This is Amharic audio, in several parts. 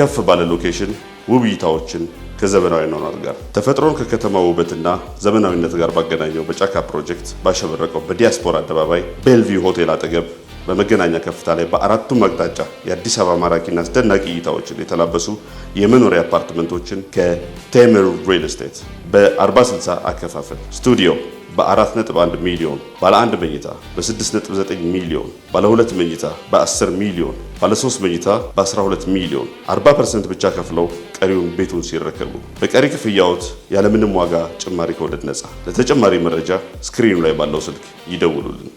ከፍ ባለ ሎኬሽን ውብ እይታዎችን ከዘመናዊ ኗኗር ጋር ተፈጥሮን ከከተማ ውበትና ዘመናዊነት ጋር ባገናኘው በጫካ ፕሮጀክት ባሸበረቀው በዲያስፖራ አደባባይ ቤልቪው ሆቴል አጠገብ በመገናኛ ከፍታ ላይ በአራቱም አቅጣጫ የአዲስ አበባ ማራኪና አስደናቂ እይታዎችን የተላበሱ የመኖሪያ አፓርትመንቶችን ከቴምር ሪል ስቴት በ40/60 አከፋፈል ስቱዲዮ በ4.1 ሚሊዮን፣ ባለ 1 መኝታ በ6.9 ሚሊዮን፣ ባለ 2 መኝታ በ10 ሚሊዮን፣ ባለ 3 መኝታ በ12 ሚሊዮን 40% ብቻ ከፍለው ቀሪውን ቤቱን ሲረከቡ በቀሪ ክፍያዎት ያለምንም ዋጋ ጭማሪ ከወለድ ነፃ። ለተጨማሪ መረጃ ስክሪኑ ላይ ባለው ስልክ ይደውሉልን።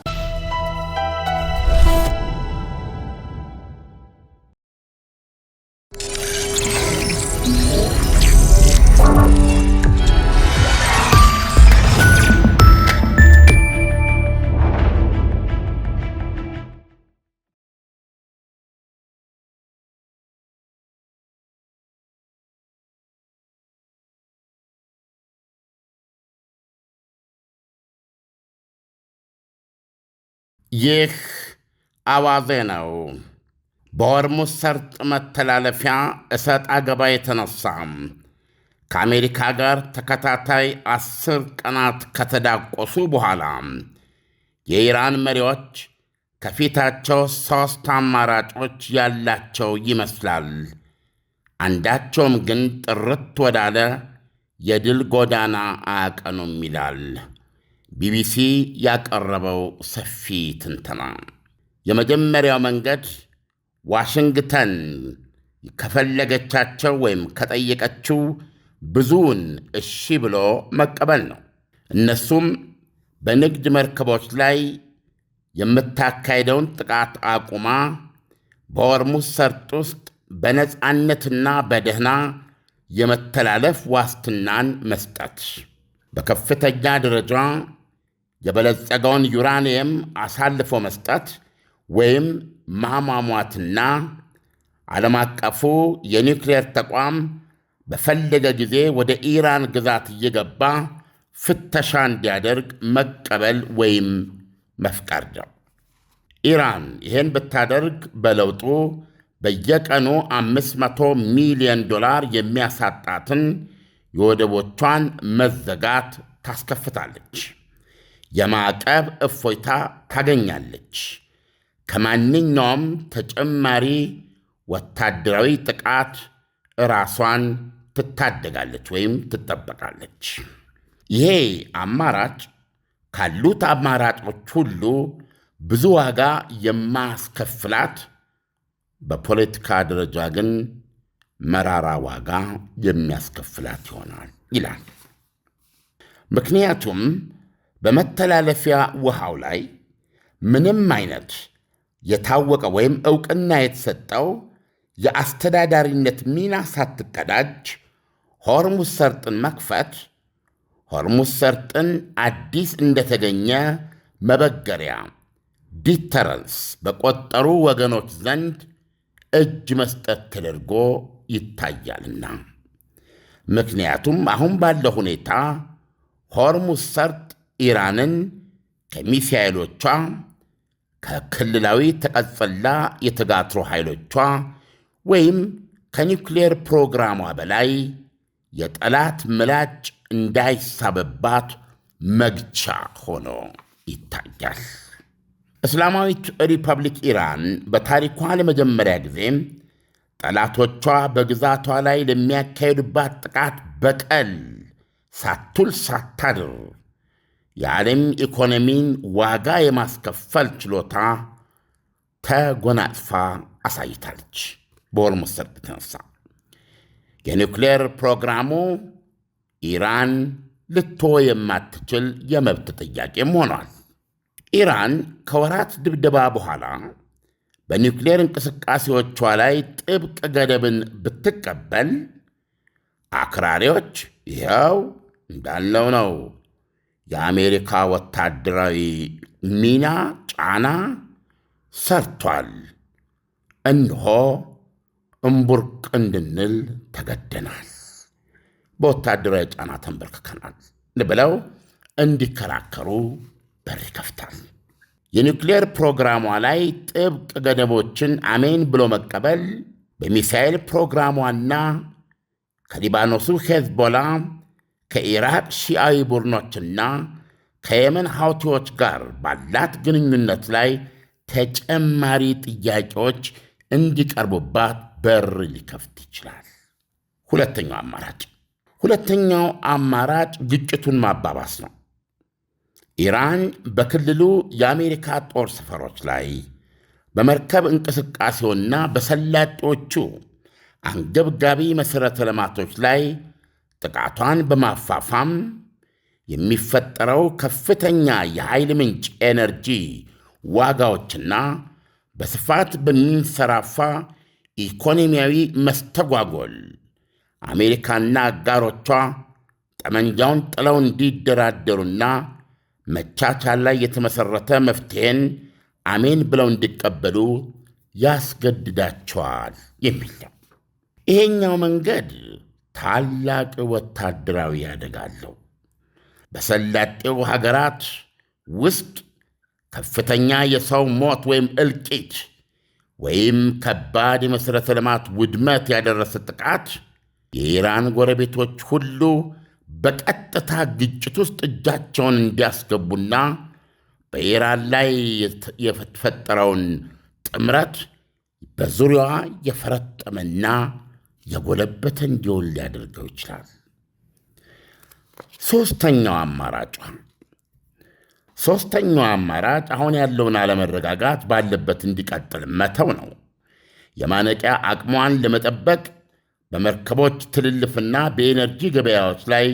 ይህ አዋዜ ነው። በሆርሙዝ ሰርጥ መተላለፊያ እሰጥ አገባ የተነሳ ከአሜሪካ ጋር ተከታታይ 10 ቀናት ከተዳቆሱ በኋላ የኢራን መሪዎች ከፊታቸው 3 አማራጮች ያላቸው ይመስላል። አንዳቸውም ግን ጥርት ወዳለ የድል ጎዳና አያቀኑም ይላል ቢቢሲ ያቀረበው ሰፊ ትንተና። የመጀመሪያው መንገድ ዋሽንግተን ከፈለገቻቸው ወይም ከጠየቀችው ብዙውን እሺ ብሎ መቀበል ነው። እነሱም በንግድ መርከቦች ላይ የምታካሄደውን ጥቃት አቁማ በሆርሙዝ ሰርጥ ውስጥ በነፃነትና በደህና የመተላለፍ ዋስትናን መስጠት፣ በከፍተኛ ደረጃ የበለጸገውን ዩራኒየም አሳልፎ መስጠት ወይም ማሟሟትና ዓለም አቀፉ የኒውክሌር ተቋም በፈለገ ጊዜ ወደ ኢራን ግዛት እየገባ ፍተሻ እንዲያደርግ መቀበል ወይም መፍቀድ ነው። ኢራን ይህን ብታደርግ በለውጡ በየቀኑ $500 ሚሊዮን የሚያሳጣትን የወደቦቿን መዘጋት ታስከፍታለች። የማዕቀብ እፎይታ ታገኛለች። ከማንኛውም ተጨማሪ ወታደራዊ ጥቃት ራሷን ትታደጋለች ወይም ትጠበቃለች። ይሄ አማራጭ ካሉት አማራጮች ሁሉ ብዙ ዋጋ የማያስከፍላት፣ በፖለቲካ ደረጃ ግን መራራ ዋጋ የሚያስከፍላት ይሆናል ይላል። ምክንያቱም በመተላለፊያ ውሃው ላይ ምንም አይነት የታወቀ ወይም ዕውቅና የተሰጠው የአስተዳዳሪነት ሚና ሳትቀዳጅ ሆርሙዝ ሰርጥን መክፈት ሆርሙዝ ሰርጥን አዲስ እንደተገኘ መበገሪያ ዲተረንስ በቆጠሩ ወገኖች ዘንድ እጅ መስጠት ተደርጎ ይታያልና። ምክንያቱም አሁን ባለው ሁኔታ ሆርሙዝ ሰርጥ ኢራንን ከሚሳኤሎቿ፣ ከክልላዊ ተቀጽላ የተጋትሮ ኃይሎቿ ወይም ከኒውክሌር ፕሮግራሟ በላይ የጠላት ምላጭ እንዳይሳብባት መግቻ ሆኖ ይታያል። እስላማዊት ሪፐብሊክ ኢራን በታሪኳ ለመጀመሪያ ጊዜ ጠላቶቿ በግዛቷ ላይ ለሚያካሄዱባት ጥቃት በቀል ሳትውል ሳታድር የዓለም ኢኮኖሚን ዋጋ የማስከፈል ችሎታ ተጎናጽፋ አሳይታለች። በሆርሙዝ ሰርጥ የተነሳ የኒውክሌር ፕሮግራሙ ኢራን ልትተወው የማትችል የመብት ጥያቄም ሆኗል። ኢራን ከወራት ድብደባ በኋላ በኒውክሌር እንቅስቃሴዎቿ ላይ ጥብቅ ገደብን ብትቀበል አክራሪዎች ይኸው እንዳለው ነው፣ የአሜሪካ ወታደራዊ ሚና ጫና ሰርቷል፣ እንሆ እምቡርቅ እንድንል ተገደናል፣ በወታደራዊ ጫና ተንበርክከናል ብለው እንዲከራከሩ በር ይከፍታል። የኒውክሌር ፕሮግራሟ ላይ ጥብቅ ገደቦችን አሜን ብሎ መቀበል በሚሳኤል ፕሮግራሟና ከሊባኖሱ ሄዝቦላ፣ ከኢራቅ ሺአዊ ቡድኖችና ከየመን ሐውቲዎች ጋር ባላት ግንኙነት ላይ ተጨማሪ ጥያቄዎች እንዲቀርቡባት በር ሊከፍት ይችላል። ሁለተኛው አማራጭ ግጭቱን ማባባስ ነው። ኢራን በክልሉ የአሜሪካ ጦር ሰፈሮች ላይ በመርከብ እንቅስቃሴውና በሰላጤዎቹ አንገብጋቢ መሠረተ ልማቶች ላይ ጥቃቷን በማፋፋም የሚፈጠረው ከፍተኛ የኃይል ምንጭ ኤነርጂ ዋጋዎችና በስፋት በሚንሰራፋ ኢኮኖሚያዊ መስተጓጎል አሜሪካና አጋሮቿ ጠመንጃውን ጥለው እንዲደራደሩና መቻቻል ላይ የተመሠረተ መፍትሔን አሜን ብለው እንዲቀበሉ ያስገድዳቸዋል የሚል ነው። ይሄኛው መንገድ ታላቅ ወታደራዊ አደጋ አለው። በሰላጤው ሀገራት ውስጥ ከፍተኛ የሰው ሞት ወይም እልቂት ወይም ከባድ የመሠረተ ልማት ውድመት ያደረሰ ጥቃት የኢራን ጎረቤቶች ሁሉ በቀጥታ ግጭት ውስጥ እጃቸውን እንዲያስገቡና በኢራን ላይ የተፈጠረውን ጥምረት በዙሪያዋ የፈረጠመና የጎለበተ እንዲሆን ሊያደርገው ይችላል። ሦስተኛው አማራጭ አሁን ያለውን አለመረጋጋት ባለበት እንዲቀጥል መተው ነው። የማነቂያ አቅሟን ለመጠበቅ በመርከቦች ትልልፍና በኤነርጂ ገበያዎች ላይ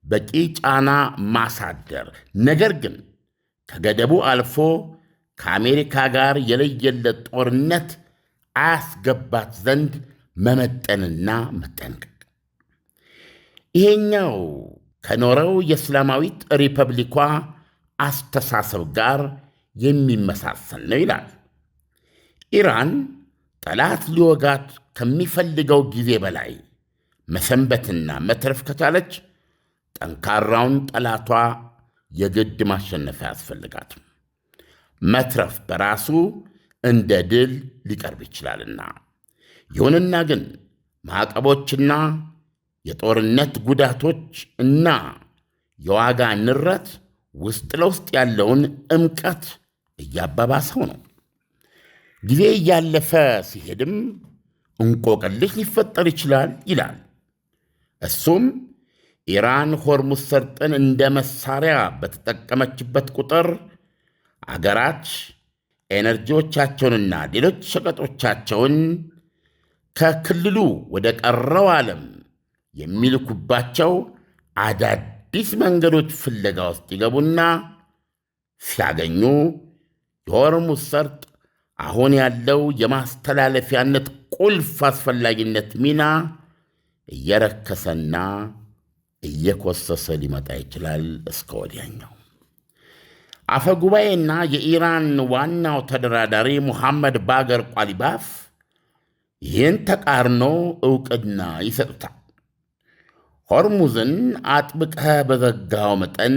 በቂ ጫና ማሳደር፣ ነገር ግን ከገደቡ አልፎ ከአሜሪካ ጋር የለየለት ጦርነት አያስገባት ዘንድ መመጠንና መጠንቀቅ። ይሄኛው ከኖረው የእስላማዊት ሪፐብሊኳ አስተሳሰብ ጋር የሚመሳሰል ነው ይላል። ኢራን ጠላት ሊወጋት ከሚፈልገው ጊዜ በላይ መሰንበትና መትረፍ ከቻለች ጠንካራውን ጠላቷ የግድ ማሸነፍ አያስፈልጋትም። መትረፍ በራሱ እንደ ድል ሊቀርብ ይችላልና። ይሁንና ግን ማዕቀቦችና የጦርነት ጉዳቶች እና የዋጋ ንረት ውስጥ ለውስጥ ያለውን ዕምቀት እያባባሰው ነው። ጊዜ እያለፈ ሲሄድም እንቆቅልሽ ሊፈጠር ይችላል ይላል። እሱም ኢራን ሆርሙዝ ሰርጥን እንደ መሳሪያ በተጠቀመችበት ቁጥር አገራት ኤነርጂዎቻቸውንና ሌሎች ሸቀጦቻቸውን ከክልሉ ወደ ቀረው ዓለም የሚልኩባቸው አዳዲስ መንገዶች ፍለጋ ውስጥ ይገቡና ሲያገኙ የሆርሙዝ ሰርጥ አሁን ያለው የማስተላለፊያነት ቁልፍ አስፈላጊነት ሚና እየረከሰና እየኮሰሰ ሊመጣ ይችላል እስከ ወዲያኛው። አፈ ጉባኤና የኢራን ዋናው ተደራዳሪ ሙሐመድ ባገር ቋሊባፍ ይህን ተቃርኖ ዕውቅና ይሰጡታል። ሆርሙዝን አጥብቀህ በዘጋው መጠን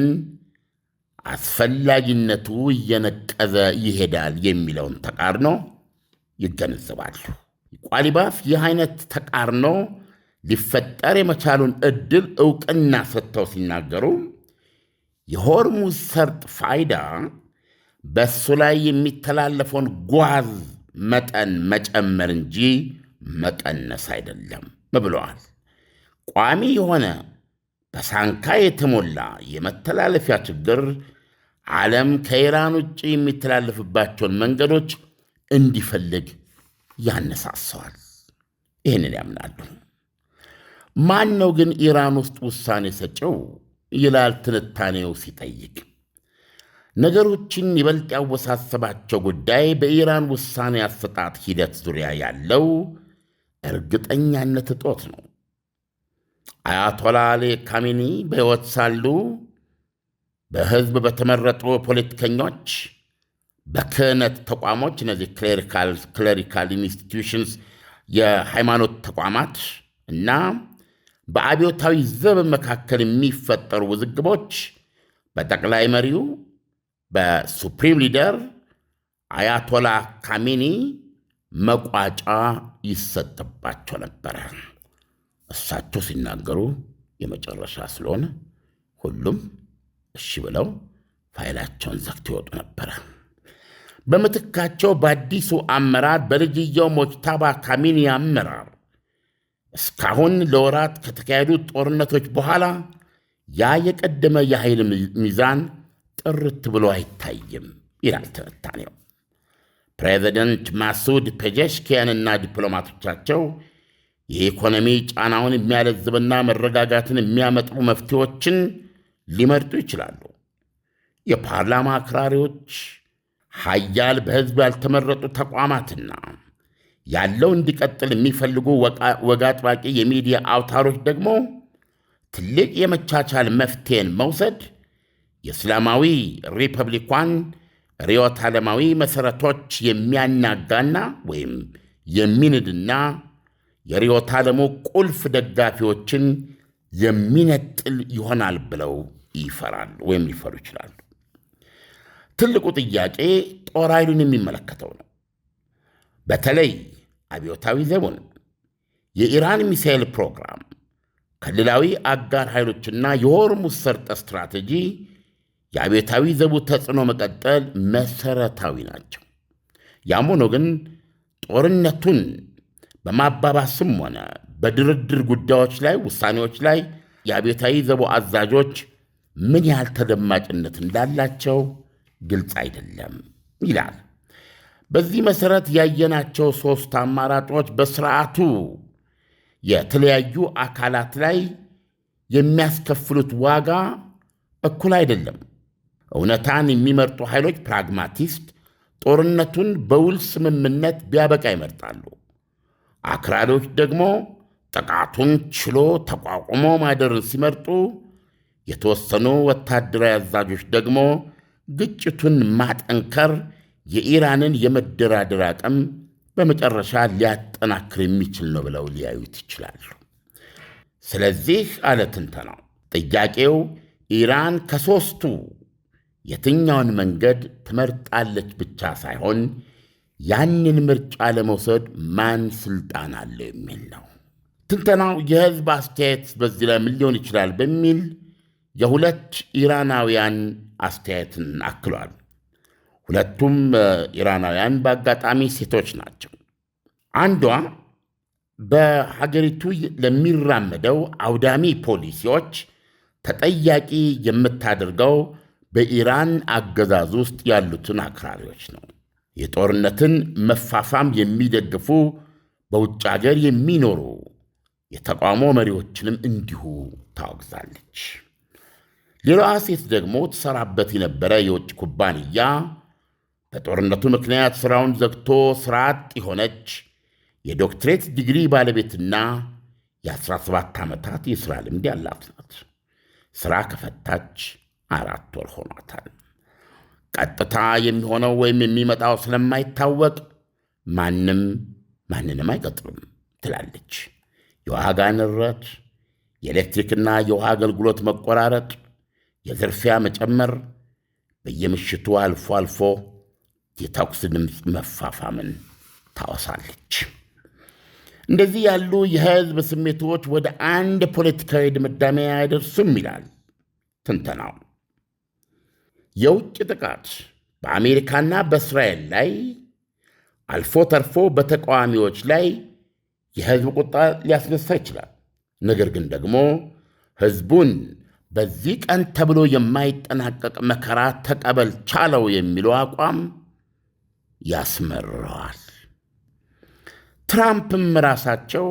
አስፈላጊነቱ እየነቀዘ ይሄዳል የሚለውን ተቃርኖ ይገነዘባሉ። ቋሊባፍ ይህ አይነት ተቃርኖ ሊፈጠር የመቻሉን ዕድል ዕውቅና ሰጥተው ሲናገሩ የሆርሙዝ ሰርጥ ፋይዳ በእሱ ላይ የሚተላለፈውን ጓዝ መጠን መጨመር እንጂ መቀነስ አይደለም ብለዋል። ቋሚ የሆነ በሳንካ የተሞላ የመተላለፊያ ችግር ዓለም ከኢራን ውጭ የሚተላለፍባቸውን መንገዶች እንዲፈልግ ያነሳሰዋል። ይህንን ያምናሉ። ማን ነው ግን ኢራን ውስጥ ውሳኔ ሰጪው ይላል ትንታኔው ሲጠይቅ። ነገሮችን ይበልጥ ያወሳሰባቸው ጉዳይ በኢራን ውሳኔ አሰጣጥ ሂደት ዙሪያ ያለው እርግጠኛነት እጦት ነው። አያቶላ አሊ ካሜኒ በሕይወት ሳሉ በሕዝብ በተመረጡ ፖለቲከኞች፣ በክህነት ተቋሞች፣ እነዚህ ክሌሪካል ኢንስቲትዩሽንስ የሃይማኖት ተቋማት እና በአብዮታዊ ዘብ መካከል የሚፈጠሩ ውዝግቦች በጠቅላይ መሪው በሱፕሪም ሊደር አያቶላ ካሜኒ መቋጫ ይሰጥባቸው ነበረ። እሳቸው ሲናገሩ የመጨረሻ ስለሆነ ሁሉም እሺ ብለው ፋይላቸውን ዘግተው ይወጡ ነበረ። በምትካቸው በአዲሱ አመራር በልጅየው ሞጅታባ ካሚኒ አመራር እስካሁን ለወራት ከተካሄዱ ጦርነቶች በኋላ ያ የቀደመ የኃይል ሚዛን ጥርት ብሎ አይታይም ይላል ትንታኔው። ፕሬዚደንት ማሱድ ፔጀሽኪያንና ዲፕሎማቶቻቸው የኢኮኖሚ ጫናውን የሚያለዝብና መረጋጋትን የሚያመጡ መፍትሄዎችን ሊመርጡ ይችላሉ። የፓርላማ አክራሪዎች፣ ሀያል በሕዝብ ያልተመረጡ ተቋማትና ያለው እንዲቀጥል የሚፈልጉ ወግ አጥባቂ የሚዲያ አውታሮች ደግሞ ትልቅ የመቻቻል መፍትሄን መውሰድ የእስላማዊ ሪፐብሊኳን ርዕዮተ ዓለማዊ መሠረቶች የሚያናጋና ወይም የሚንድና የርዕዮተ ዓለሙ ቁልፍ ደጋፊዎችን የሚነጥል ይሆናል ብለው ይፈራሉ ወይም ሊፈሩ ይችላሉ። ትልቁ ጥያቄ ጦር ኃይሉን የሚመለከተው ነው። በተለይ አብዮታዊ ዘቡን የኢራን ሚሳኤል ፕሮግራም፣ ክልላዊ አጋር ኃይሎችና የሆርሙዝ ሰርጥ ስትራቴጂ የአብዮታዊ ዘቡ ተጽዕኖ መቀጠል መሠረታዊ ናቸው። ያም ሆኖ ግን ጦርነቱን በማባባስም ሆነ በድርድር ጉዳዮች ላይ ውሳኔዎች ላይ የአብዮታዊ ዘቡ አዛዦች ምን ያህል ተደማጭነት እንዳላቸው ግልጽ አይደለም ይላል። በዚህ መሠረት ያየናቸው ሦስት አማራጮች በሥርዓቱ የተለያዩ አካላት ላይ የሚያስከፍሉት ዋጋ እኩል አይደለም። እውነታን የሚመርጡ ኃይሎች ፕራግማቲስት፣ ጦርነቱን በውል ስምምነት ቢያበቃ ይመርጣሉ። አክራሪዎች ደግሞ ጥቃቱን ችሎ ተቋቁሞ ማደርን ሲመርጡ፣ የተወሰኑ ወታደራዊ አዛዦች ደግሞ ግጭቱን ማጠንከር የኢራንን የመደራደር አቅም በመጨረሻ ሊያጠናክር የሚችል ነው ብለው ሊያዩት ይችላሉ። ስለዚህ አለ ትንተናው፣ ጥያቄው ኢራን ከሦስቱ የትኛውን መንገድ ትመርጣለች ብቻ ሳይሆን ያንን ምርጫ ለመውሰድ ማን ሥልጣን አለው የሚል ነው። ትንተናው የሕዝብ አስተያየት በዚህ ላይ ምን ሊሆን ይችላል በሚል የሁለት ኢራናውያን አስተያየትን አክሏል። ሁለቱም ኢራናውያን በአጋጣሚ ሴቶች ናቸው። አንዷ በሀገሪቱ ለሚራመደው አውዳሚ ፖሊሲዎች ተጠያቂ የምታደርገው በኢራን አገዛዝ ውስጥ ያሉትን አክራሪዎች ነው። የጦርነትን መፋፋም የሚደግፉ በውጭ አገር የሚኖሩ የተቃውሞ መሪዎችንም እንዲሁ ታወግዛለች። ሌላዋ ሴት ደግሞ ትሰራበት የነበረ የውጭ ኩባንያ በጦርነቱ ምክንያት ሥራውን ዘግቶ ሥራ አጥ የሆነች የዶክትሬት ዲግሪ ባለቤትና የ17 ዓመታት የሥራ ልምድ ያላት ናት። ሥራ ከፈታች 4 ወር ሆኗታል። ቀጥታ የሚሆነው ወይም የሚመጣው ስለማይታወቅ ማንንም አይቀጥርም ትላለች። የዋጋ ንረት፣ የኤሌክትሪክና የውሃ አገልግሎት መቆራረጥ፣ የዝርፊያ መጨመር፣ በየምሽቱ አልፎ አልፎ የተኩስ ድምፅ መፋፋምን ታወሳለች። እንደዚህ ያሉ የሕዝብ ስሜቶች ወደ አንድ ፖለቲካዊ ድምዳሜ አይደርሱም ይላል ትንተናው። የውጭ ጥቃት በአሜሪካና በእስራኤል ላይ አልፎ ተርፎ በተቃዋሚዎች ላይ የሕዝብ ቁጣ ሊያስነሳ ይችላል። ነገር ግን ደግሞ ሕዝቡን በዚህ ቀን ተብሎ የማይጠናቀቅ መከራ ተቀበል ቻለው የሚለው አቋም ያስመርረዋል። ትራምፕም ራሳቸው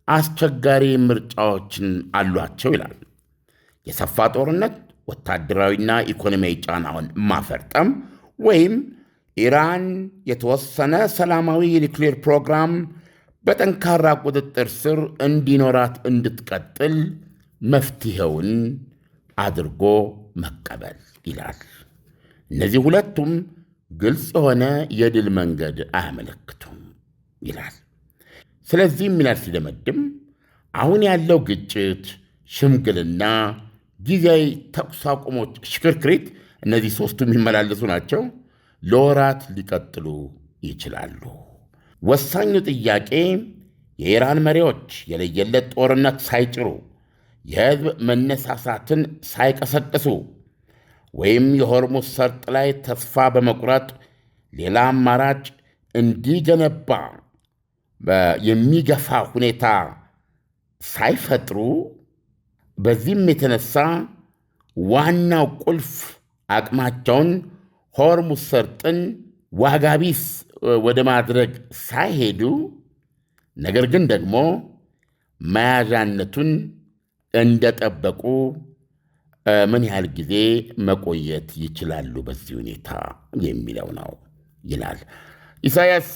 አስቸጋሪ ምርጫዎችን አሏቸው ይላል። የሰፋ ጦርነት፣ ወታደራዊና ኢኮኖሚያዊ ጫናውን ማፈርጠም ወይም ኢራን የተወሰነ ሰላማዊ የኒውክሌር ፕሮግራም በጠንካራ ቁጥጥር ስር እንዲኖራት እንድትቀጥል መፍትሔውን አድርጎ መቀበል ይላል። እነዚህ ሁለቱም ግልጽ የሆነ የድል መንገድ አያመለክቱም ይላል። ስለዚህም ይላል ሲደመድም፣ አሁን ያለው ግጭት፣ ሽምግልና፣ ጊዜያዊ ተኩስ አቁሞች፣ ሽክርክሪት፣ እነዚህ ሦስቱ የሚመላለሱ ናቸው፣ ለወራት ሊቀጥሉ ይችላሉ። ወሳኙ ጥያቄ የኢራን መሪዎች የለየለት ጦርነት ሳይጭሩ የሕዝብ መነሳሳትን ሳይቀሰቅሱ ወይም የሆርሙዝ ሰርጥ ላይ ተስፋ በመቁረጥ ሌላ አማራጭ እንዲገነባ የሚገፋ ሁኔታ ሳይፈጥሩ በዚህም የተነሳ ዋናው ቁልፍ አቅማቸውን ሆርሙዝ ሰርጥን ዋጋቢስ ወደ ማድረግ ሳይሄዱ ነገር ግን ደግሞ መያዣነቱን እንደጠበቁ ምን ያህል ጊዜ መቆየት ይችላሉ በዚህ ሁኔታ የሚለው ነው ይላል ኢሳያስ።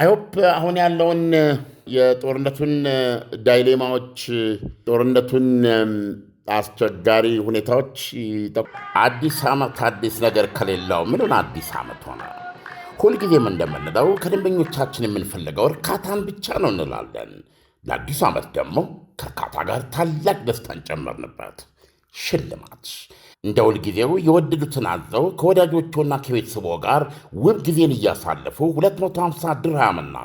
አይሆፕ አሁን ያለውን የጦርነቱን ዳይሌማዎች፣ ጦርነቱን አስቸጋሪ ሁኔታዎች አዲስ ዓመት አዲስ ነገር ከሌለው ምንን አዲስ ዓመት ሆነ? ሁልጊዜም እንደምንለው ከደንበኞቻችን የምንፈልገው እርካታን ብቻ ነው እንላለን። ለአዲሱ ዓመት ደግሞ ከእርካታ ጋር ታላቅ ደስታን ጨመርንበት። ሽልማት እንደ ሁልጊዜው የወደዱትን አዘው ከወዳጆቹና ከቤተሰቦ ጋር ውብ ጊዜን እያሳለፉ 250 ድርሃምና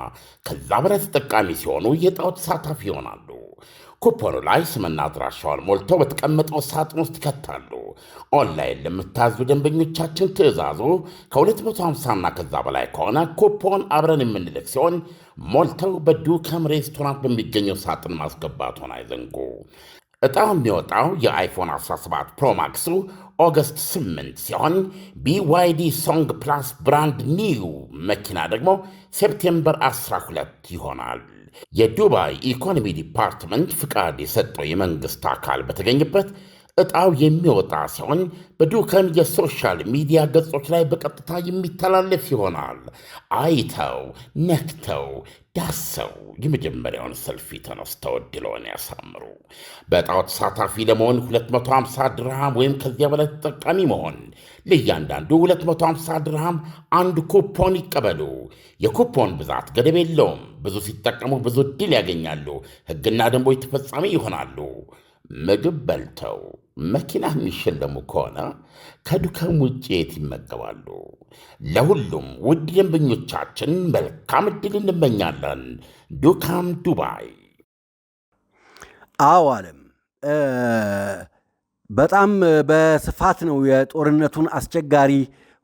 ከዛ በላይ ተጠቃሚ ሲሆኑ የዕጣው ተሳታፊ ይሆናሉ። ኩፖኑ ላይ ስምና አድራሻውን ሞልተው በተቀመጠው ሳጥን ውስጥ ይከታሉ። ኦንላይን ለምታዙ ደንበኞቻችን ትዕዛዙ ከ250ና ከዛ በላይ ከሆነ ኩፖን አብረን የምንልክ ሲሆን ሞልተው በዱከም ሬስቶራንት በሚገኘው ሳጥን ማስገባቱን አይዘንጉ። ዕጣው የሚወጣው የአይፎን 17 ፕሮማክሱ ኦገስት 8 ሲሆን BYD ሶንግ ፕላስ ብራንድ ኒው መኪና ደግሞ ሴፕቴምበር 12 ይሆናል። የዱባይ ኢኮኖሚ ዲፓርትመንት ፍቃድ የሰጠው የመንግሥት አካል በተገኘበት ዕጣው የሚወጣ ሲሆን በዱከም የሶሻል ሚዲያ ገጾች ላይ በቀጥታ የሚተላለፍ ይሆናል። አይተው ነክተው ዳሰው የመጀመሪያውን ሰልፊ ተነስተው ዕድልዎን ያሳምሩ። በዕጣው ተሳታፊ ለመሆን 250 ድርሃም ወይም ከዚያ በላይ ተጠቃሚ መሆን፣ ለእያንዳንዱ 250 ድርሃም አንድ ኩፖን ይቀበሉ። የኩፖን ብዛት ገደብ የለውም። ብዙ ሲጠቀሙ ብዙ ዕድል ያገኛሉ። ሕግና ደንቦች ተፈጻሚ ይሆናሉ። ምግብ በልተው መኪና የሚሸለሙ ከሆነ ከዱከም ውጭ የት ይመገባሉ? ለሁሉም ውድ ደንበኞቻችን መልካም ዕድል እንመኛለን። ዱካም ዱባይ። አዎ አለም በጣም በስፋት ነው የጦርነቱን አስቸጋሪ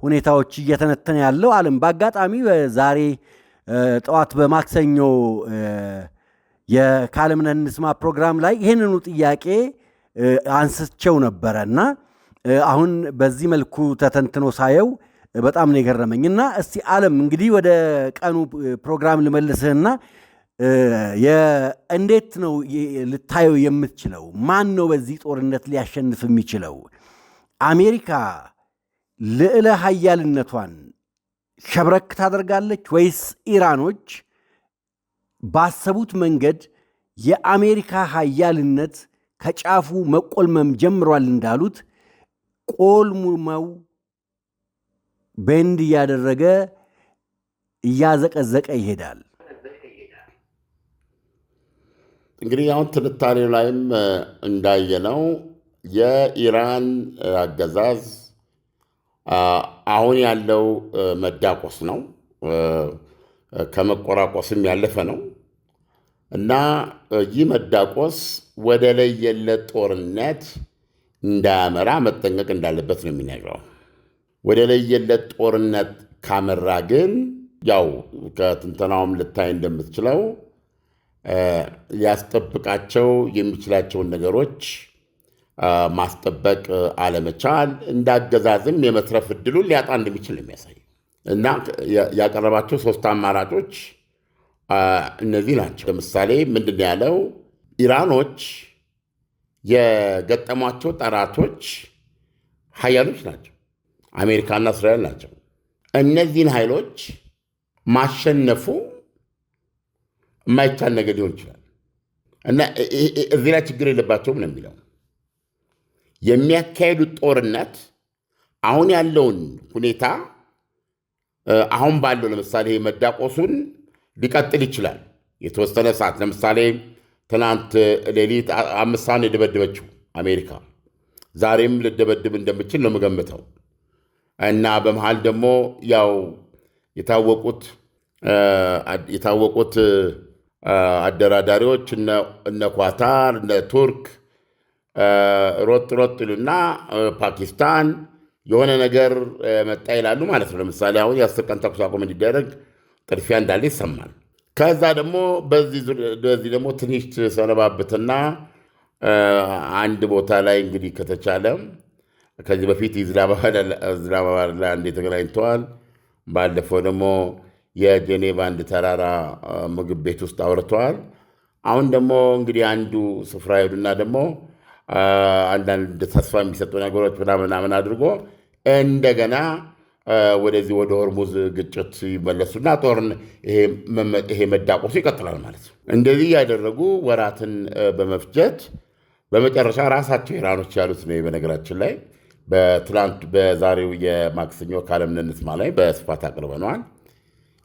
ሁኔታዎች እየተነተነ ያለው አለም። በአጋጣሚ ዛሬ ጠዋት በማክሰኞ የካለምነህ እንስማ ፕሮግራም ላይ ይህንኑ ጥያቄ አንስቸው ነበረ እና አሁን በዚህ መልኩ ተተንትኖ ሳየው በጣም ነው የገረመኝ። እና እስቲ አለም እንግዲህ ወደ ቀኑ ፕሮግራም ልመልስህና እንዴት ነው ልታየው የምትችለው? ማን ነው በዚህ ጦርነት ሊያሸንፍ የሚችለው? አሜሪካ ልዕለ ሀያልነቷን ሸብረክ ታደርጋለች ወይስ ኢራኖች ባሰቡት መንገድ የአሜሪካ ሀያልነት ከጫፉ መቆልመም ጀምሯል እንዳሉት ቆልሙመው ቤንድ እያደረገ እያዘቀዘቀ ይሄዳል? እንግዲህ አሁን ትንታኔው ላይም እንዳየነው የኢራን አገዛዝ አሁን ያለው መዳቆስ ነው፣ ከመቆራቆስም ያለፈ ነው እና ይህ መዳቆስ ወደ ለየለት ጦርነት እንዳያመራ መጠንቀቅ እንዳለበት ነው የሚነግረው። ወደ ለየለት ጦርነት ካመራ ግን ያው ከትንተናውም ልታይ እንደምትችለው ሊያስጠብቃቸው የሚችላቸውን ነገሮች ማስጠበቅ አለመቻል፣ እንዳገዛዝም የመትረፍ ዕድሉን ሊያጣ እንደሚችል ነው የሚያሳይ እና ያቀረባቸው ሶስት አማራጮች እነዚህ ናቸው። ለምሳሌ ምንድን ነው ያለው? ኢራኖች የገጠሟቸው ጠላቶች ሀያሎች ናቸው፣ አሜሪካና እስራኤል ናቸው። እነዚህን ኃይሎች ማሸነፉ የማይቻል ነገር ሊሆን ይችላል እና እዚህ ላይ ችግር የለባቸውም ነው የሚለው። የሚያካሄዱት ጦርነት አሁን ያለውን ሁኔታ አሁን ባለው ለምሳሌ መዳቆሱን ሊቀጥል ይችላል የተወሰነ ሰዓት። ለምሳሌ ትናንት ሌሊት 5 ሰዓት የደበደበችው አሜሪካ ዛሬም ልደበድብ እንደምችል ነው የምገምተው እና በመሃል ደግሞ ያው የታወቁት የታወቁት አደራዳሪዎች እነ ኳታር፣ እነ ቱርክ ሮጥ ይሉና ፓኪስታን የሆነ ነገር መጣ ይላሉ ማለት ነው። ለምሳሌ አሁን የ10 ቀን ተኩስ አቁም እንዲደረግ ጥድፊያ እንዳለ ይሰማል። ከዛ ደግሞ በዚህ ደግሞ ትንሽ ሰነባብትና አንድ ቦታ ላይ እንግዲህ ከተቻለ ከዚህ በፊት ኢስላማባድ ላይ አንዴ ተገናኝተዋል። ባለፈው ደግሞ የጄኔቫ አንድ ተራራ ምግብ ቤት ውስጥ አውርተዋል። አሁን ደግሞ እንግዲህ አንዱ ስፍራ ሄዱና ደግሞ አንዳንድ ተስፋ የሚሰጡ ነገሮች ምናምን አድርጎ እንደገና ወደዚህ ወደ ሆርሙዝ ግጭት ይመለሱና ይሄ መዳቆሱ ይቀጥላል ማለት ነው። እንደዚህ ያደረጉ ወራትን በመፍጀት በመጨረሻ ራሳቸው ኢራኖች ያሉት ነው። በነገራችን ላይ በዛሬው የማክሰኞ ከዓለም እንስማ ላይ በስፋት አቅርበነዋል።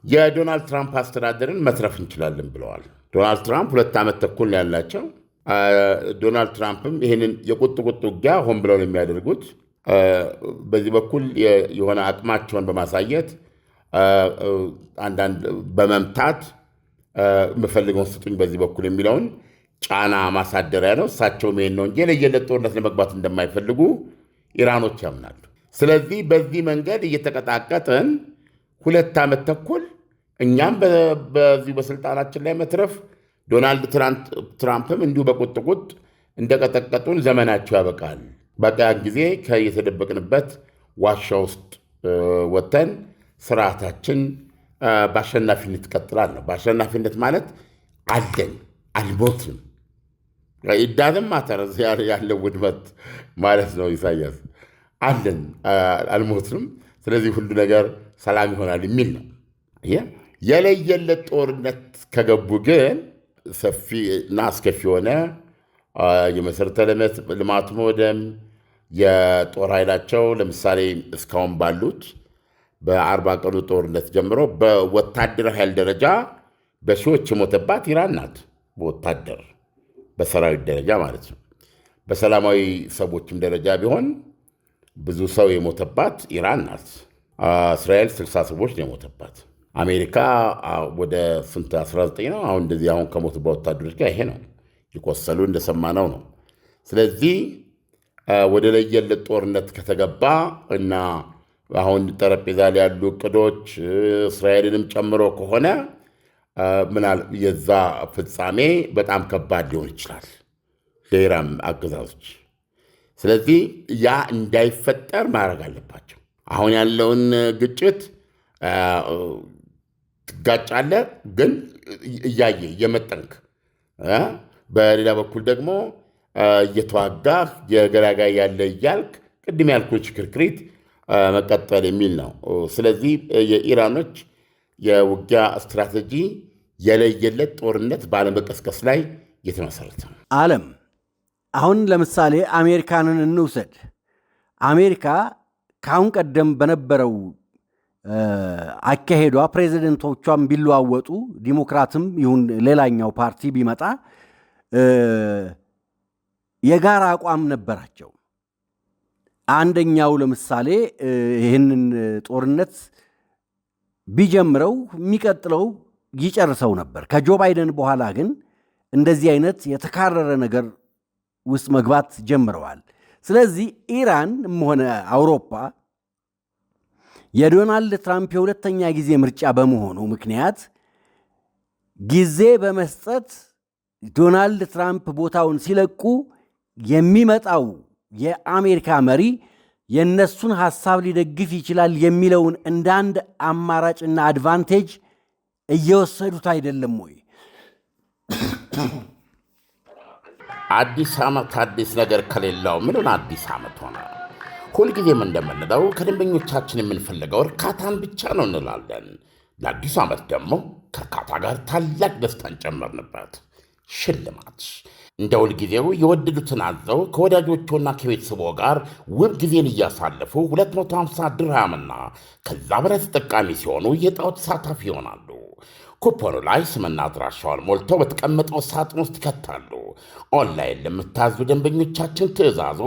የዶናልድ ትራምፕ አስተዳደርን መትረፍ እንችላለን ብለዋል። ዶናልድ ትራምፕ 2 ዓመት ተኩል ያላቸው። ዶናልድ ትራምፕም ይህንን የቁጥ ውጊያ ሆን ብለው ነው የሚያደርጉት። በዚህ በኩል የሆነ አቅማቸውን በማሳየት አንዳንድ በመምታት የምፈልገውን ስጡኝ በዚህ በኩል የሚለውን ጫና ማሳደሪያ ነው። እሳቸውም ይሄን ነው እንጂ የለየለት ጦርነት ለመግባት እንደማይፈልጉ ኢራኖች ያምናሉ። ስለዚህ በዚህ መንገድ እየተቀጣቀጥን 2 ዓመት ተኩል እኛም በዚህ በስልጣናችን ላይ መትረፍ፣ ዶናልድ ትራምፕም እንዲሁ በቁጥቁጥ እንደቀጠቀጡን ዘመናቸው ያበቃል። በቃ ጊዜ የተደበቅንበት ዋሻ ውስጥ ወጥተን ስርዓታችን በአሸናፊነት ይቀጥላል ነው። በአሸናፊነት ማለት አለን፣ አልሞትንም። ኢዳዝም ማተር ያለው ውድመት ማለት ነው። ኢሳያስ አለን፣ አልሞትንም፣ ስለዚህ ሁሉ ነገር ሰላም ይሆናል የሚል ነው። የለየለት ጦርነት ከገቡ ግን ሰፊ እና አስከፊ የሆነ የመሠረተ ልማት መውደም፣ የጦር ኃይላቸው ለምሳሌ እስካሁን ባሉት በ40 ቀኑ ጦርነት ጀምሮ በወታደር ኃይል ደረጃ በሺዎች የሞተባት ኢራን ናት። በወታደር በሰራዊት ደረጃ ማለት ነው። በሰላማዊ ሰዎችም ደረጃ ቢሆን ብዙ ሰው የሞተባት ኢራን ናት። እስራኤል 60 ሰዎች ነው የሞተባት። አሜሪካ ወደ ስንት 19 ነው አሁን እንደዚህ አሁን ከሞቱባት ወታደሮች ጋር ይሄ ነው የቆሰሉ እንደሰማነው ነው። ስለዚህ ወደ ለየለት ጦርነት ከተገባ እና አሁን ጠረጴዛ ላይ ያሉ እቅዶች እስራኤልንም ጨምሮ ከሆነ የዛ ፍጻሜ በጣም ከባድ ሊሆን ይችላል ለኢራን አገዛዞች። ስለዚህ ያ እንዳይፈጠር ማድረግ አለባቸው። አሁን ያለውን ግጭት ትጋጫለ፣ ግን እያየ እየመጠንክ በሌላ በኩል ደግሞ እየተዋጋ የገላጋይ ያለ እያልክ ቅድም ያልኩት ሽክርክሪት መቀጠል የሚል ነው። ስለዚህ የኢራኖች የውጊያ ስትራቴጂ የለየለት ጦርነት ባለመቀስቀስ ላይ የተመሰረተ ነው። ዓለም አሁን ለምሳሌ አሜሪካንን እንውሰድ። አሜሪካ ከአሁን ቀደም በነበረው አካሄዷ ፕሬዚደንቶቿም ቢለዋወጡ ዲሞክራትም ይሁን ሌላኛው ፓርቲ ቢመጣ የጋራ አቋም ነበራቸው። አንደኛው ለምሳሌ ይህንን ጦርነት ቢጀምረው የሚቀጥለው ይጨርሰው ነበር። ከጆ ባይደን በኋላ ግን እንደዚህ አይነት የተካረረ ነገር ውስጥ መግባት ጀምረዋል። ስለዚህ ኢራንም ሆነ አውሮፓ የዶናልድ ትራምፕ የሁለተኛ ጊዜ ምርጫ በመሆኑ ምክንያት ጊዜ በመስጠት ዶናልድ ትራምፕ ቦታውን ሲለቁ የሚመጣው የአሜሪካ መሪ የነሱን ሐሳብ ሊደግፍ ይችላል የሚለውን እንደ አንድ አማራጭና አድቫንቴጅ እየወሰዱት አይደለም ወይ? አዲስ ዓመት አዲስ ነገር ከሌለው ምኑን አዲስ ዓመት ሆነ? ሁልጊዜም እንደምንለው ከደንበኞቻችን የምንፈልገው እርካታን ብቻ ነው እንላለን። ለአዲሱ ዓመት ደግሞ ከእርካታ ጋር ታላቅ ደስታን ጨመርንበት። ሽልማት እንደ ሁልጊዜው የወደዱትን አዘው ከወዳጆቹና ከቤተሰቦ ጋር ውብ ጊዜን እያሳለፉ 250 ድርሃምና ከዛ በላይ ተጠቃሚ ሲሆኑ የዕጣው ተሳታፊ ይሆናሉ። ኩፖኑ ላይ ስምና አድራሻውን ሞልተው በተቀመጠው ሳጥን ውስጥ ይከታሉ። ኦንላይን ለምታዙ ደንበኞቻችን ትዕዛዙ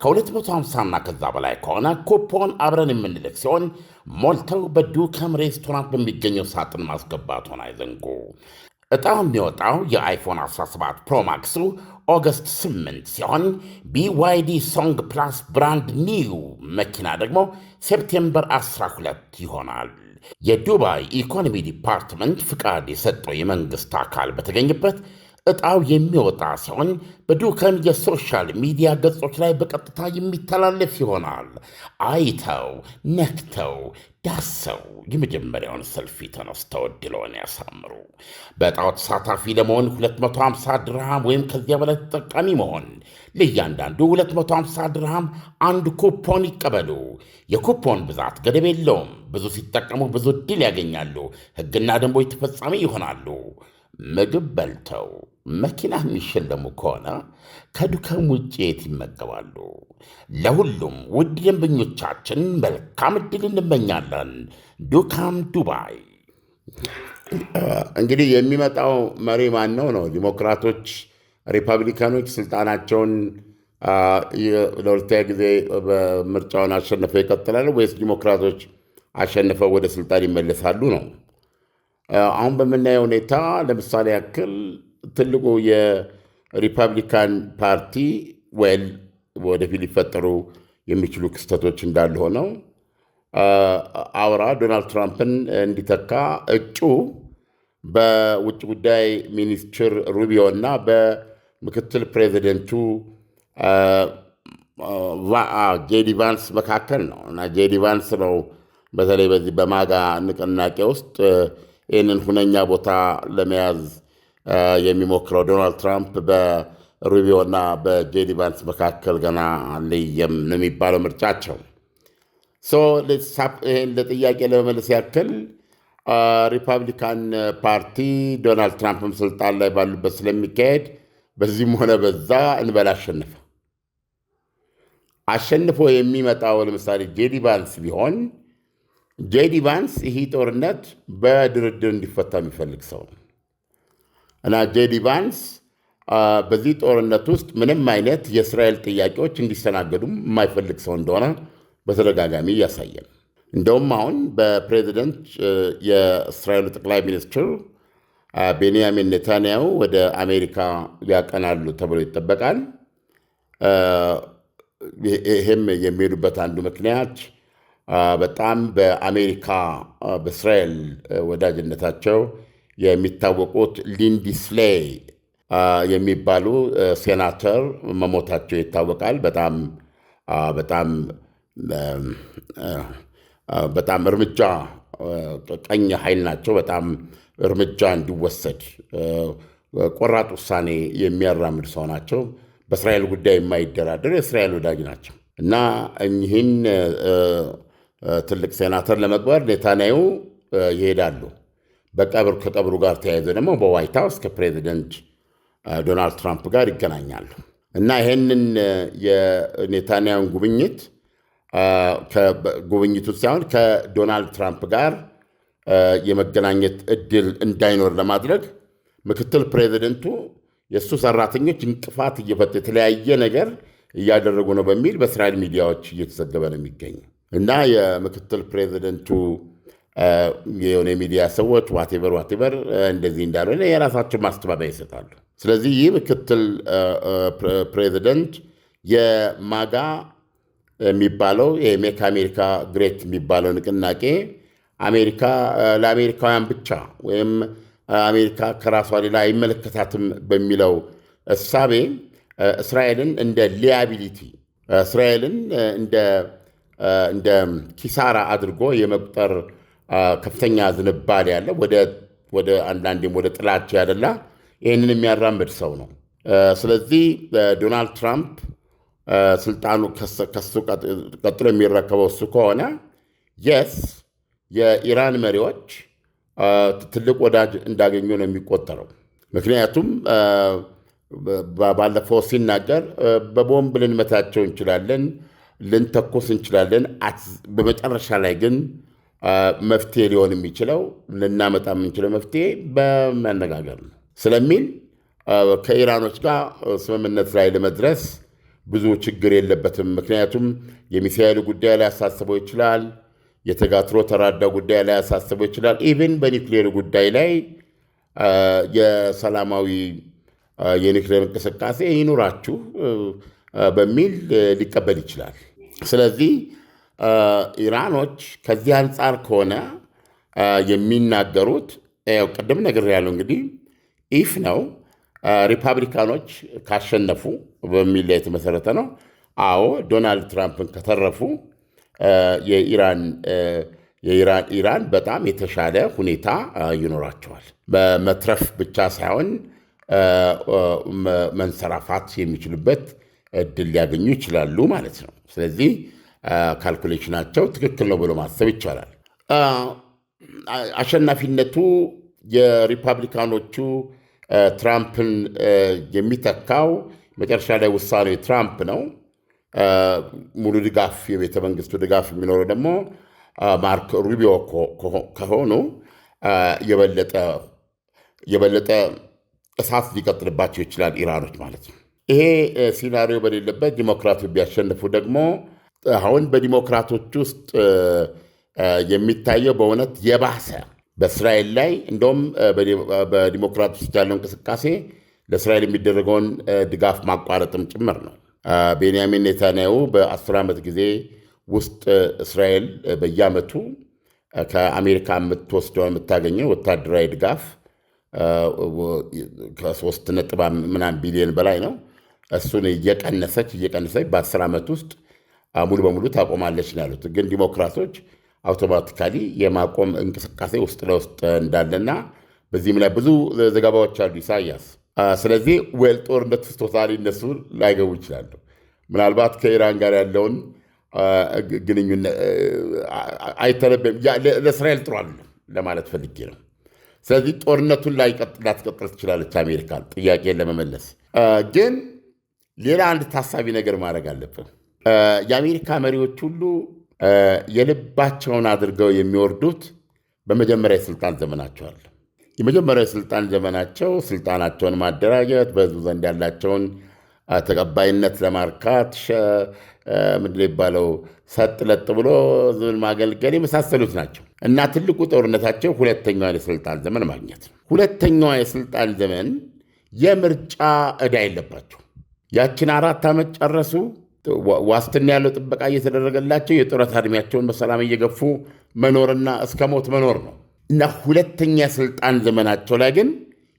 ከ250ና ከዛ በላይ ከሆነ ኩፖን አብረን የምንልክ ሲሆን ሞልተው በዱከም ሬስቶራንት በሚገኘው ሳጥን ማስገባቱን አይዘንጉ። ዕጣው የሚወጣው የአይፎን 17 ፕሮማክሱ ኦገስት 8 ሲሆን BYD ሶንግ ፕላስ ብራንድ ኒው መኪና ደግሞ ሴፕቴምበር 12 ይሆናል። የዱባይ ኢኮኖሚ ዲፓርትመንት ፍቃድ የሰጠው የመንግሥት አካል በተገኘበት ዕጣው የሚወጣ ሲሆን በዱከም የሶሻል ሚዲያ ገጾች ላይ በቀጥታ የሚተላለፍ ይሆናል። አይተው ነክተው ዳሰው የመጀመሪያውን ሰልፊ ተነስተው ዕድልዎን ያሳምሩ። በዕጣው ተሳታፊ ለመሆን 250 ድርሃም ወይም ከዚያ በላይ ተጠቃሚ መሆን፣ ለእያንዳንዱ 250 ድርሃም አንድ ኩፖን ይቀበሉ። የኩፖን ብዛት ገደብ የለውም። ብዙ ሲጠቀሙ ብዙ ዕድል ያገኛሉ። ሕግና ደንቦች ተፈጻሚ ይሆናሉ። ምግብ በልተው መኪና የሚሸለሙ ከሆነ ከዱከም ውጭ የት ይመገባሉ? ለሁሉም ውድ ደንበኞቻችን መልካም ዕድል እንመኛለን። ዱካም ዱባይ። እንግዲህ የሚመጣው መሪ ማን ነው? ዲሞክራቶች፣ ሪፐብሊካኖች ስልጣናቸውን ለሁለተኛ ጊዜ ምርጫውን አሸንፈው ይቀጥላሉ ወይስ ዲሞክራቶች አሸንፈው ወደ ስልጣን ይመለሳሉ ነው? አሁን በምናየው ሁኔታ ለምሳሌ ያክል ትልቁ የሪፐብሊካን ፓርቲ ወደፊት ሊፈጠሩ የሚችሉ ክስተቶች እንዳሉ ሆነው ዶናልድ ትራምፕን እንዲተካ እጩ በውጭ ጉዳይ ሚኒስትር ሩቢዮ እና በምክትል ፕሬዚደንቱ ጄዲ ቫንስ መካከል ነው እና ጄዲ ቫንስ ነው በተለይ በዚህ በማጋ ንቅናቄ ውስጥ ይህንን ሁነኛ ቦታ ለመያዝ የሚሞክረው። ዶናልድ ትራምፕ በሩቢዮና በጄዲ ቫንስ መካከል ገና ለየም ነው የሚባለው ምርጫቸው። ይህን ለጥያቄ ለመመለስ ያክል ሪፐብሊካን ፓርቲ ዶናልድ ትራምፕም ስልጣን ላይ ባሉበት ስለሚካሄድ በዚህም ሆነ በዛ እንበል አሸንፎ የሚመጣው ለምሳሌ ጄዲ ቫንስ ቢሆን ጄዲ ቫንስ ይህ ጦርነት በድርድር እንዲፈታ የሚፈልግ ሰው ነው እና ጄዲ ቫንስ በዚህ ጦርነት ውስጥ ምንም አይነት የእስራኤል ጥያቄዎች እንዲስተናገዱም የማይፈልግ ሰው እንደሆነ በተደጋጋሚ ያሳያል። እንደውም አሁን በፕሬዚደንት የእስራኤሉ ጠቅላይ ሚኒስትር ቤንያሚን ኔታንያሁ ወደ አሜሪካ ያቀናሉ ተብሎ ይጠበቃል። ይህም የሚሄዱበት አንዱ ምክንያት በጣም በአሜሪካ በእስራኤል ወዳጅነታቸው የሚታወቁት ሊንድሴይ የሚባሉ ሴናተር መሞታቸው ይታወቃል። በጣም እርምጃ ቀኝ ኃይል ናቸው። በጣም እርምጃ እንዲወሰድ ቆራጥ ውሳኔ የሚያራምድ ሰው ናቸው። በእስራኤል ጉዳይ የማይደራደር የእስራኤል ወዳጅ ናቸው እና እኚህን ትልቅ ሴናተር ለመቅበር ኔታንያሁ ይሄዳሉ። ከቀብሩ ጋር ተያይዘው ደግሞ በዋይት ሃውስ ከፕሬዚደንት ዶናልድ ትራምፕ ጋር ይገናኛሉ እና ይህንን የኔታንያሁን ጉብኝቱ ሳይሆን ከዶናልድ ትራምፕ ጋር የመገናኘት እድል እንዳይኖር ለማድረግ ምክትል ፕሬዚደንቱ የእሱ ሰራተኞች እንቅፋት እየፈጠሩ የተለያየ ነገር እያደረጉ ነው በሚል በእስራኤል ሚዲያዎች እየተዘገበ ነው የሚገኙ እና የምክትል ፕሬዚደንቱ የሆነ የሚዲያ ሰዎች ዋቴቨር እንደዚህ እንዳልሆነ የራሳቸው ማስተባበያ ይሰጣሉ። ስለዚህ ይህ ምክትል ፕሬዚደንት የማጋ የሚባለው የሜክ አሜሪካ ግሬት የሚባለው ንቅናቄ ለአሜሪካውያን ብቻ ወይም አሜሪካ ከራሷ ሌላ አይመለከታትም በሚለው እሳቤ እስራኤልን እንደ ሊያቢሊቲ እስራኤልን እንደ ኪሳራ አድርጎ የመቁጠር ከፍተኛ ዝንባሌ ያለ ወደ አንዳንዴም ወደ ጥላቻ ያደላ ይህንን የሚያራምድ ሰው ነው። ስለዚህ ዶናልድ ትራምፕ ስልጣኑ ከሱ ቀጥሎ የሚረከበው እሱ ከሆነ የኢራን መሪዎች ትልቅ ወዳጅ እንዳገኙ ነው የሚቆጠረው። ምክንያቱም ባለፈው ሲናገር በቦምብ ልንመታቸው እንችላለን፣ ልንተኮስ እንችላለን፣ በመጨረሻ ላይ ግን መፍትሄ ሊሆን የሚችለው ልናመጣ የምንችለው መፍትሄ በመነጋገር ነው ስለሚል ከኢራኖች ጋር ስምምነት ላይ ለመድረስ ብዙ ችግር የለበትም። ምክንያቱም የሚሳኤል ጉዳይ ሊያሳስበው ይችላል፣ የተጋትሮ ተራዳ ጉዳይ ላይ ያሳስበው ይችላል። ኢቭን በኒውክሌር ጉዳይ ላይ የሰላማዊ የኒውክሌር እንቅስቃሴ ይኑራችሁ በሚል ሊቀበል ይችላል። ስለዚህ ኢራኖች ከዚህ አንጻር ከሆነ የሚናገሩት ቅድም ነግሬያለሁ። እንግዲህ ኢፍ ነው ሪፐብሊካኖች ካሸነፉ በሚል ላይ የተመሰረተ ነው። አዎ ዶናልድ ትራምፕን ከተረፉ ኢራን በጣም የተሻለ ሁኔታ ይኖራቸዋል። በመትረፍ ብቻ ሳይሆን መንሰራፋት የሚችሉበት እድል ሊያገኙ ይችላሉ ማለት ነው። ስለዚህ ካልኩሌሽናቸው ትክክል ነው ብሎ ማሰብ ይቻላል። አሸናፊነቱ የሪፐብሊካኖቹ ትራምፕን የሚተካው መጨረሻ ላይ ውሳኔው የትራምፕ ነው። ሙሉ ድጋፍ የቤተ መንግስቱ ድጋፍ የሚኖረው ደግሞ ማርክ ሩቢዮ ከሆኑ የበለጠ እሳት ሊቀጥልባቸው ይችላል ኢራኖች ማለት ነው። ይሄ ሲናሪዮ በሌለበት ዲሞክራቶች ቢያሸንፉ ደግሞ አሁን በዲሞክራቶች ውስጥ የሚታየው በእውነት የባሰ በእስራኤል ላይ እንደውም በዲሞክራቶች ውስጥ ያለው እንቅስቃሴ ለእስራኤል የሚደረገውን ድጋፍ ማቋረጥም ጭምር ነው። ቤንያሚን ኔታንያሁ በ10 ዓመት ጊዜ ውስጥ እስራኤል በየዓመቱ ከአሜሪካ የምታገኘው ወታደራዊ ድጋፍ ከ3.ምናምን ቢሊዮን በላይ ነው። እሱን እየቀነሰች በ10 ዓመት ውስጥ ሙሉ በሙሉ ታቆማለች ነው ያሉት። ግን ዲሞክራቶች አውቶማቲካሊ የማቆም እንቅስቃሴ ውስጥ ለውስጥ እንዳለና በዚህም ላይ ብዙ ዘገባዎች አሉ ኢሳያስ። ስለዚህ ጦርነት ውስጥ ቶታሊ እነሱ ላይገቡ ይችላሉ። ምናልባት ከኢራን ጋር ያለውን ግንኙነት አይተነበም ለእስራኤል ጥሩ አይደለም ለማለት ፈልጌ ነው። ስለዚህ ጦርነቱን ላትቀጥል ትችላለች አሜሪካን ጥያቄን ለመመለስ። ግን ሌላ አንድ ታሳቢ ነገር ማድረግ አለብን። የአሜሪካ መሪዎች ሁሉ የልባቸውን አድርገው የሚወርዱት በመጀመሪያ የስልጣን ዘመናቸው አለ። የመጀመሪያ የስልጣን ዘመናቸው ስልጣናቸውን ማደራጀት፣ በህዝቡ ዘንድ ያላቸውን ተቀባይነት ለማርካት ምንድን የሚባለው ሰጥ ለጥ ብሎ ህዝብን ማገልገል የመሳሰሉት ናቸው እና ትልቁ ጦርነታቸው ሁለተኛዋን የስልጣን ዘመን ማግኘት ነው። ሁለተኛዋ የስልጣን ዘመን የምርጫ ዕዳ የለባቸው። ያችን 4 ዓመት ጨረሱ። ዋስትና ያለው ጥበቃ እየተደረገላቸው የጡረታ ዕድሜያቸውን በሰላም እየገፉ መኖርና እስከ ሞት መኖር ነው እና ሁለተኛ ስልጣን ዘመናቸው ላይ ግን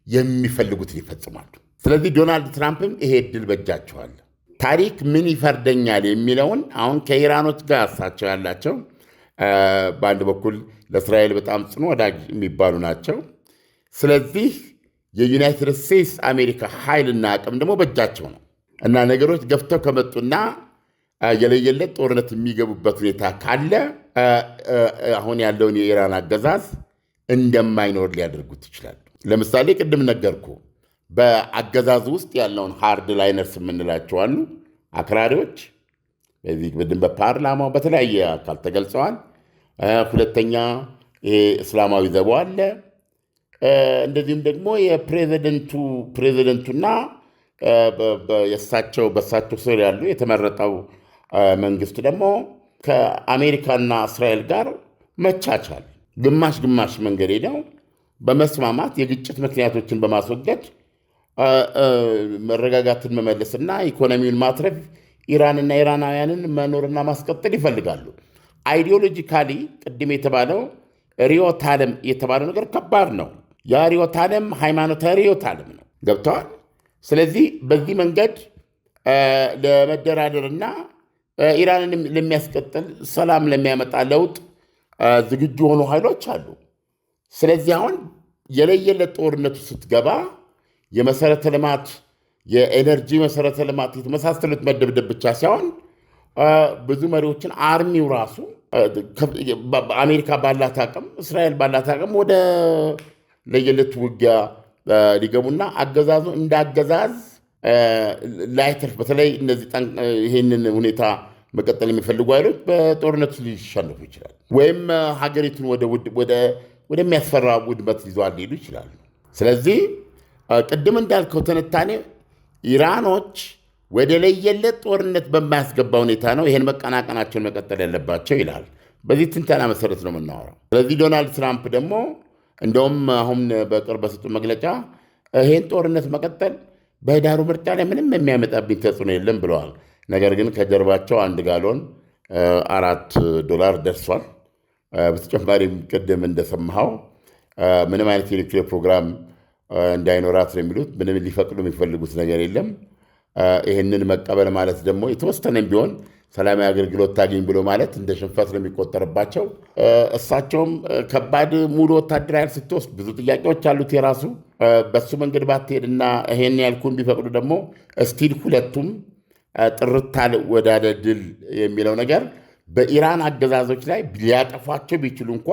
የሚፈልጉትን ይፈጽማሉ። ስለዚህ ዶናልድ ትራምፕም ይሄ ዕድል በጃቸዋል። ታሪክ ምን ይፈርደኛል የሚለውን አሁን ከኢራኖች ጋር እሳቸው ያላቸው በአንድ በኩል ለእስራኤል በጣም ጽኑ ወዳጅ የሚባሉ ናቸው። ስለዚህ የዩናይትድ ስቴትስ አሜሪካ ኃይልና አቅም ደግሞ በእጃቸው ነው እና ነገሮች ገፍተው ከመጡና የለየለት ጦርነት የሚገቡበት ሁኔታ ካለ አሁን ያለውን የኢራን አገዛዝ እንደማይኖር ሊያደርጉት ይችላሉ። ለምሳሌ ቅድም ነገርኩ፣ በአገዛዙ ውስጥ ያለውን ሃርድ ላይነርስ የምንላቸው አሉ፣ አክራሪዎች በዚህ ብድን በፓርላማው በተለያየ አካል ተገልጸዋል። ሁለተኛ ይሄ እስላማዊ ዘቦ አለ። እንደዚህም ደግሞ የፕሬዚደንቱና በእሳቸው ስር ያሉ የተመረጠው መንግስት ደግሞ ከአሜሪካና እስራኤል ጋር መቻቻል ግማሽ መንገድ ሄደው በመስማማት የግጭት ምክንያቶችን በማስወገድ መረጋጋትን መመለስና ኢኮኖሚውን ማትረፍ ኢራንና ኢራናውያንን መኖርና ማስቀጠል ይፈልጋሉ። አይዲዮሎጂካሊ ቅድም የተባለው ሪዮት ዓለም የተባለው ነገር ከባድ ነው። ያ ሪዮት ዓለም ሃይማኖታዊ ሪዮት ዓለም ነው። ገብተዋል። ስለዚህ በዚህ መንገድ ለመደራደርና ኢራንን ለሚያስቀጥል ሰላም ለሚያመጣ ለውጥ ዝግጁ የሆኑ ኃይሎች አሉ። ስለዚህ አሁን የለየለት ጦርነቱ ስትገባ የመሰረተ ልማት፣ የኤነርጂ መሰረተ ልማት የተመሳሰሉት መደብደብ ብቻ ሳይሆን ብዙ መሪዎችን አርሚው ራሱ አሜሪካ ባላት አቅም፣ እስራኤል ባላት አቅም ወደ ለየለት ውጊያ ሊገቡና አገዛዙ እንዳገዛዝ ላይተርፍ በተለይ እነዚህ ይህንን ሁኔታ መቀጠል የሚፈልጉ ኃይሎች በጦርነቱ ሊሸነፉ ይችላል፣ ወይም ሀገሪቱን ወደሚያስፈራ ውድመት ይዘዋል ሊሄዱ ይችላሉ። ስለዚህ ቅድም እንዳልከው ትንታኔ ኢራኖች ወደ ለየለት ጦርነት በማያስገባ ሁኔታ ነው ይህን መቀናቀናቸውን መቀጠል ያለባቸው ይላል። በዚህ ትንተና መሰረት ነው የምናወራው። ስለዚህ ዶናልድ ትራምፕ ደግሞ እንደውም አሁን በቅርብ በሰጡ መግለጫ ይሄን ጦርነት መቀጠል በህዳሩ ምርጫ ላይ ምንም የሚያመጣብኝ ተጽዕኖ የለም ብለዋል። ነገር ግን ከጀርባቸው 1 ጋሎን $4 ደርሷል። በተጨማሪም ቅድም እንደሰማኸው ምንም አይነት የኒውክሌር ፕሮግራም እንዳይኖራት ነው የሚሉት። ምንም ሊፈቅዱ የሚፈልጉት ነገር የለም። ይህንን መቀበል ማለት ደግሞ የተወሰነም ቢሆን ሰላማዊ አገልግሎት ታገኝ ብሎ ማለት እንደ ሽንፈት ነው የሚቆጠርባቸው። እሳቸውም ከባድ ሙሉ ወታደራዊ ኃይል ስትወስድ ብዙ ጥያቄዎች አሉት የራሱ። በሱ መንገድ ባትሄድና ይሄን ያልኩን ቢፈቅዱ ደግሞ እስቲል ሁለቱም ጥርታል ወዳደ ድል የሚለው ነገር በኢራን አገዛዞች ላይ ሊያጠፏቸው ቢችሉ እንኳ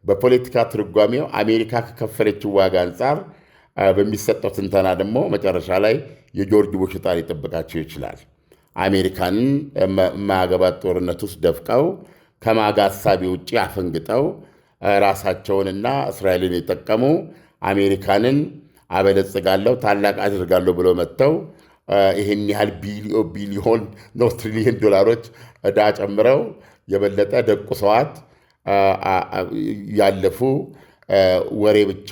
በፖለቲካ ትርጓሜው አሜሪካ ከከፈለችው ዋጋ አንጻር በሚሰጠው ትንተና ደግሞ መጨረሻ ላይ የጆርጅ ቡሽ ዕጣ ሊጠብቃቸው ይችላል። አሜሪካንን የማያገባት ጦርነት ውስጥ ደፍቀው ከማጋ ሀሳቢ ውጭ አፈንግጠው ራሳቸውንና እስራኤልን የጠቀሙ አሜሪካንን አበለጽጋለሁ ታላቅ አድርጋለሁ ብሎ መጥተው ይህን ያህል ቢሊዮን ነው ትሪሊየን $ዶላሮች ዕዳ ጨምረው የበለጠ ደቁሰዋት ያለፉ ወሬ ብቻ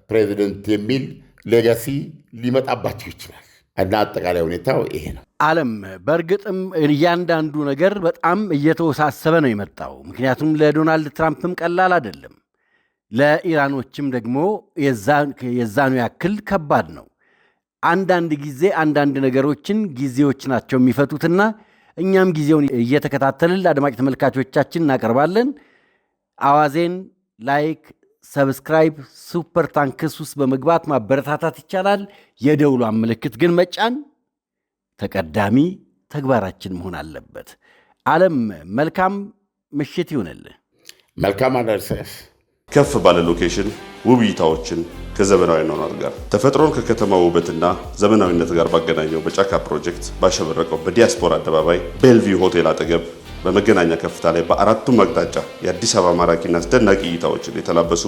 ፕሬዚደንት የሚል ሌጋሲ ሊመጣባቸው ይችላል እና አጠቃላይ ሁኔታው ይሄ ነው። ዓለም በእርግጥም እያንዳንዱ ነገር በጣም እየተወሳሰበ ነው የመጣው። ምክንያቱም ለዶናልድ ትራምፕም ቀላል አይደለም፣ ለኢራኖችም ደግሞ የዛኑ ያክል ከባድ ነው። አንዳንድ ጊዜ አንዳንድ ነገሮችን ጊዜዎች ናቸው የሚፈቱትና እኛም ጊዜውን እየተከታተልን ለአድማጭ ተመልካቾቻችን እናቀርባለን። አዋዜን ላይክ፣ ሰብስክራይብ፣ ሱፐር ታንክስ ውስጥ በመግባት ማበረታታት ይቻላል። የደውሏን ምልክት ግን መጫን ተቀዳሚ ተግባራችን መሆን አለበት። ዓለም መልካም ምሽት ይሁንልህ። መልካም አደርሰስ ከፍ ባለ ሎኬሽን ውብ እይታዎችን ከዘመናዊ ኗኗር ጋር ተፈጥሮን ከከተማ ውበትና ዘመናዊነት ጋር ባገናኘው በጫካ ፕሮጀክት ባሸበረቀው በዲያስፖራ አደባባይ ቤልቪው ሆቴል አጠገብ በመገናኛ ከፍታ ላይ በአራቱም አቅጣጫ የአዲስ አበባ ማራኪና አስደናቂ እይታዎችን የተላበሱ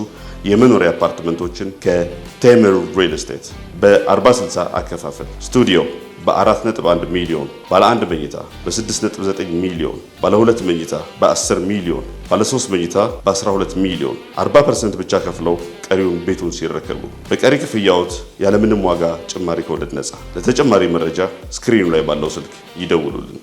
የመኖሪያ አፓርትመንቶችን ከቴምር ሪል ስቴት በ40/60 አከፋፈል ስቱዲዮ በ4.1 ሚሊዮን፣ ባለ 1 መኝታ በ6.9 ሚሊዮን፣ ባለ 2 መኝታ በ10 ሚሊዮን፣ ባለ 3 መኝታ በ12 ሚሊዮን 40% ብቻ ከፍለው ቀሪውን ቤቱን ሲረከቡ በቀሪ ክፍያዎት ያለምንም ዋጋ ጭማሪ ከወለድ ነፃ። ለተጨማሪ መረጃ ስክሪኑ ላይ ባለው ስልክ ይደውሉልን።